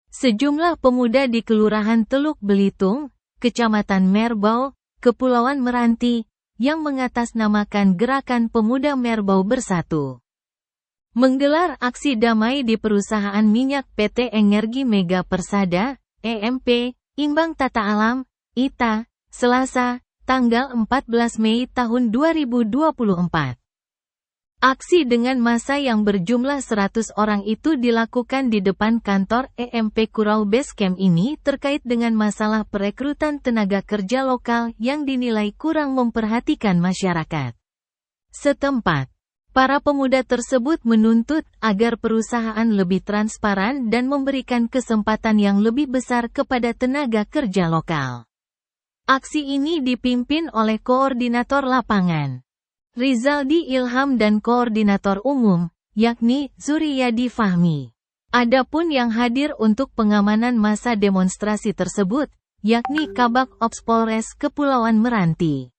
Sejumlah pemuda di Kelurahan Teluk Belitung, Kecamatan Merbau, Kepulauan Meranti, yang mengatasnamakan Gerakan Pemuda Merbau Bersatu, menggelar aksi damai di perusahaan minyak PT Energi Mega Persada, EMP, Imbang Tata Alam, ITA, Selasa, tanggal 14 Mei tahun 2024. Aksi dengan massa yang berjumlah 100 orang itu dilakukan di depan kantor EMP Kurau Base Camp ini terkait dengan masalah perekrutan tenaga kerja lokal yang dinilai kurang memperhatikan masyarakat setempat. Para pemuda tersebut menuntut agar perusahaan lebih transparan dan memberikan kesempatan yang lebih besar kepada tenaga kerja lokal. Aksi ini dipimpin oleh Koordinator Lapangan Rizaldi Ilham dan Koordinator Umum, yakni Zuriyadi Fahmi. Adapun yang hadir untuk pengamanan masa demonstrasi tersebut, yakni Kabak Ops Polres Kepulauan Meranti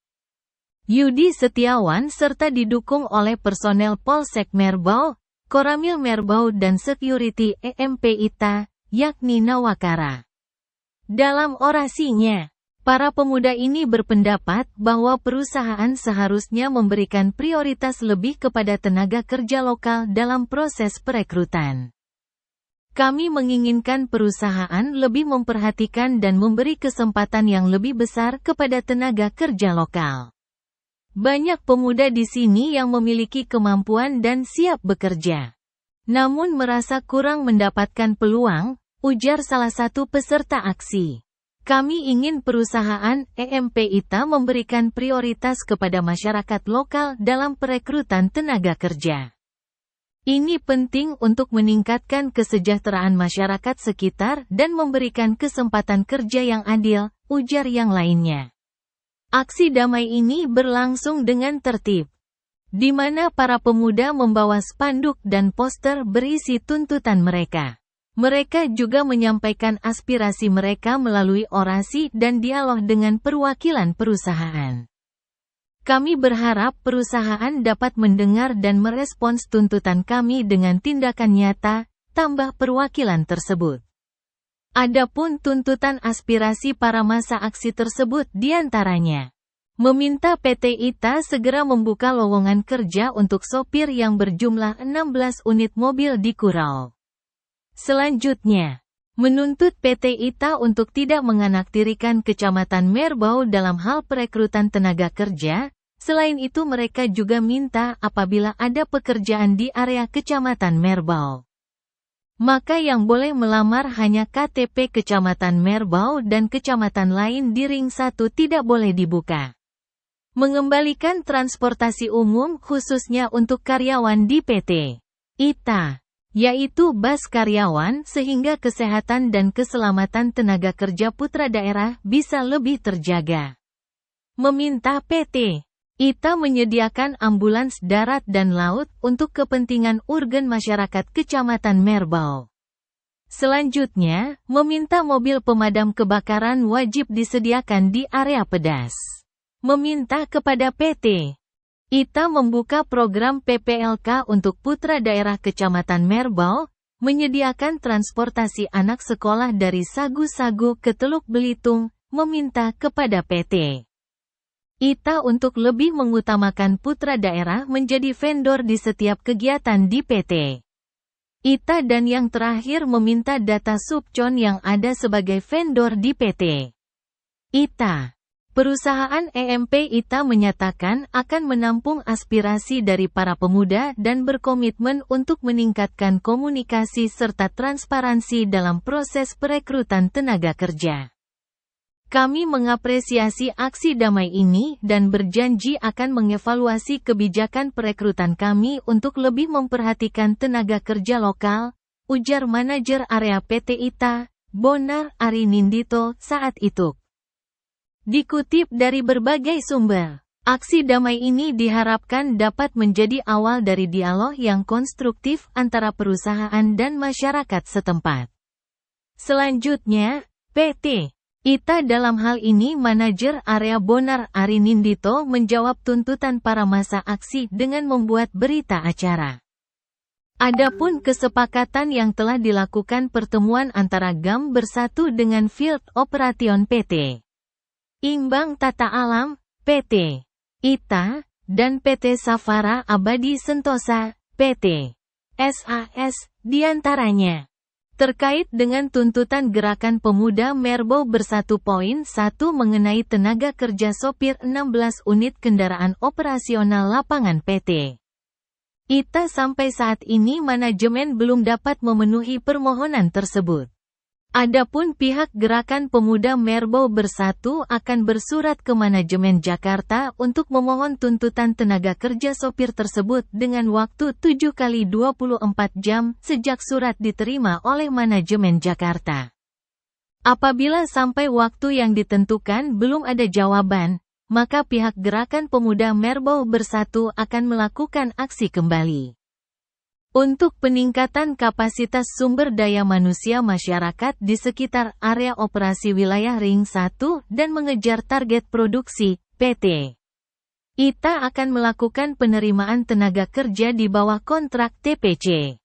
Yudi Setiawan serta didukung oleh personel Polsek Merbau, Koramil Merbau dan Security EMP ITA, yakni Nawakara. Dalam orasinya, para pemuda ini berpendapat bahwa perusahaan seharusnya memberikan prioritas lebih kepada tenaga kerja lokal dalam proses perekrutan. Kami menginginkan perusahaan lebih memperhatikan dan memberi kesempatan yang lebih besar kepada tenaga kerja lokal. Banyak pemuda di sini yang memiliki kemampuan dan siap bekerja, namun merasa kurang mendapatkan peluang, ujar salah satu peserta aksi. Kami ingin perusahaan EMP ITA memberikan prioritas kepada masyarakat lokal dalam perekrutan tenaga kerja. Ini penting untuk meningkatkan kesejahteraan masyarakat sekitar dan memberikan kesempatan kerja yang adil, ujar yang lainnya. Aksi damai ini berlangsung dengan tertib, di mana para pemuda membawa spanduk dan poster berisi tuntutan mereka. Mereka juga menyampaikan aspirasi mereka melalui orasi dan dialog dengan perwakilan perusahaan. Kami berharap perusahaan dapat mendengar dan merespons tuntutan kami dengan tindakan nyata, tambah perwakilan tersebut. Adapun tuntutan aspirasi para massa aksi tersebut diantaranya meminta PT ITA segera membuka lowongan kerja untuk sopir yang berjumlah 16 unit mobil di Kurau. Selanjutnya, menuntut PT ITA untuk tidak menganaktirikan Kecamatan Merbau dalam hal perekrutan tenaga kerja. Selain itu mereka juga minta apabila ada pekerjaan di area Kecamatan Merbau, maka yang boleh melamar hanya KTP Kecamatan Merbau dan kecamatan lain di Ring 1 tidak boleh dibuka. Mengembalikan transportasi umum khususnya untuk karyawan di PT ITA, yaitu bus karyawan sehingga kesehatan dan keselamatan tenaga kerja putra daerah bisa lebih terjaga. Meminta PT ITA menyediakan ambulans darat dan laut untuk kepentingan urgen masyarakat Kecamatan Merbau. Selanjutnya, meminta mobil pemadam kebakaran wajib disediakan di area pedas. Meminta kepada PT ITA membuka program PPLK untuk putra daerah Kecamatan Merbau, menyediakan transportasi anak sekolah dari Sagu-Sagu ke Teluk Belitung, meminta kepada PT ITA untuk lebih mengutamakan putra daerah menjadi vendor di setiap kegiatan di PT ITA dan yang terakhir meminta data subcon yang ada sebagai vendor di PT ITA. Perusahaan EMP ITA menyatakan akan menampung aspirasi dari para pemuda dan berkomitmen untuk meningkatkan komunikasi serta transparansi dalam proses perekrutan tenaga kerja. Kami mengapresiasi aksi damai ini dan berjanji akan mengevaluasi kebijakan perekrutan kami untuk lebih memperhatikan tenaga kerja lokal, ujar manajer area PT ITA, Bonar Arinindito, saat itu. Dikutip dari berbagai sumber, aksi damai ini diharapkan dapat menjadi awal dari dialog yang konstruktif antara perusahaan dan masyarakat setempat. Selanjutnya, PT ITA dalam hal ini manajer area Bonar Arinindito menjawab tuntutan para massa aksi dengan membuat berita acara. Adapun kesepakatan yang telah dilakukan pertemuan antara GAM Bersatu dengan Field Operation PT Imbang Tata Alam, PT ITA, dan PT Safara Abadi Sentosa, PT SAS, diantaranya. Terkait dengan tuntutan Gerakan Pemuda Merbau Bersatu Poin 1 mengenai tenaga kerja sopir 16 unit kendaraan operasional lapangan PT ITA sampai saat ini manajemen belum dapat memenuhi permohonan tersebut. Adapun pihak Gerakan Pemuda Merbau Bersatu akan bersurat ke manajemen Jakarta untuk memohon tuntutan tenaga kerja sopir tersebut dengan waktu 7 kali 24 jam sejak surat diterima oleh manajemen Jakarta. Apabila sampai waktu yang ditentukan belum ada jawaban, maka pihak Gerakan Pemuda Merbau Bersatu akan melakukan aksi kembali. Untuk peningkatan kapasitas sumber daya manusia masyarakat di sekitar area operasi wilayah Ring 1 dan mengejar target produksi, PT ITA akan melakukan penerimaan tenaga kerja di bawah kontrak TPC.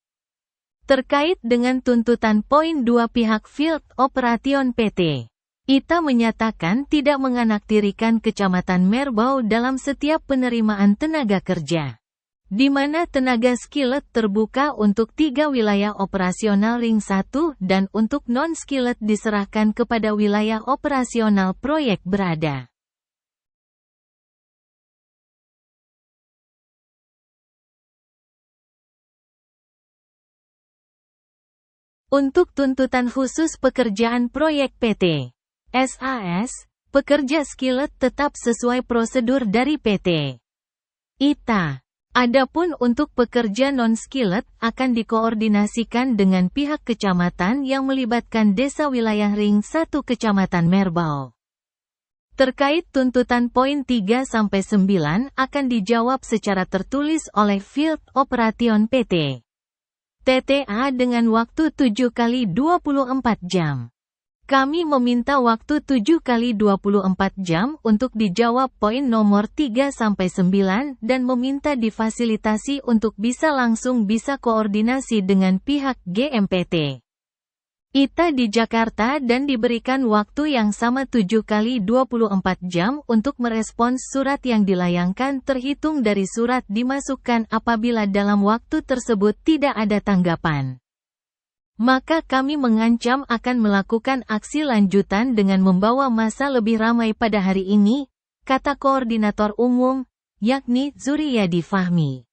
Terkait dengan tuntutan poin 2 pihak Field Operation PT ITA menyatakan tidak menganaktirikan Kecamatan Merbau dalam setiap penerimaan tenaga kerja, di mana tenaga skillet terbuka untuk 3 wilayah operasional Ring 1 dan untuk non-skillet diserahkan kepada wilayah operasional proyek berada. Untuk tuntutan khusus pekerjaan proyek PT SAS, pekerja skillet tetap sesuai prosedur dari PT ITA. Adapun untuk pekerja non-skillet akan dikoordinasikan dengan pihak kecamatan yang melibatkan desa wilayah Ring 1 Kecamatan Merbau. Terkait tuntutan poin 3-9 akan dijawab secara tertulis oleh Field Operation PT TTA dengan waktu 7 kali 24 jam. Kami meminta waktu 7 kali 24 jam untuk dijawab poin nomor 3-9 dan meminta difasilitasi untuk langsung bisa koordinasi dengan pihak GMPT ITA di Jakarta dan diberikan waktu yang sama 7 kali 24 jam untuk merespons surat yang dilayangkan terhitung dari surat dimasukkan. Apabila dalam waktu tersebut tidak ada tanggapan, maka kami mengancam akan melakukan aksi lanjutan dengan membawa massa lebih ramai pada hari ini, kata Koordinator Umum, yakni Zuriyadi Fahmi.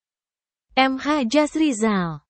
MH Jasrizal.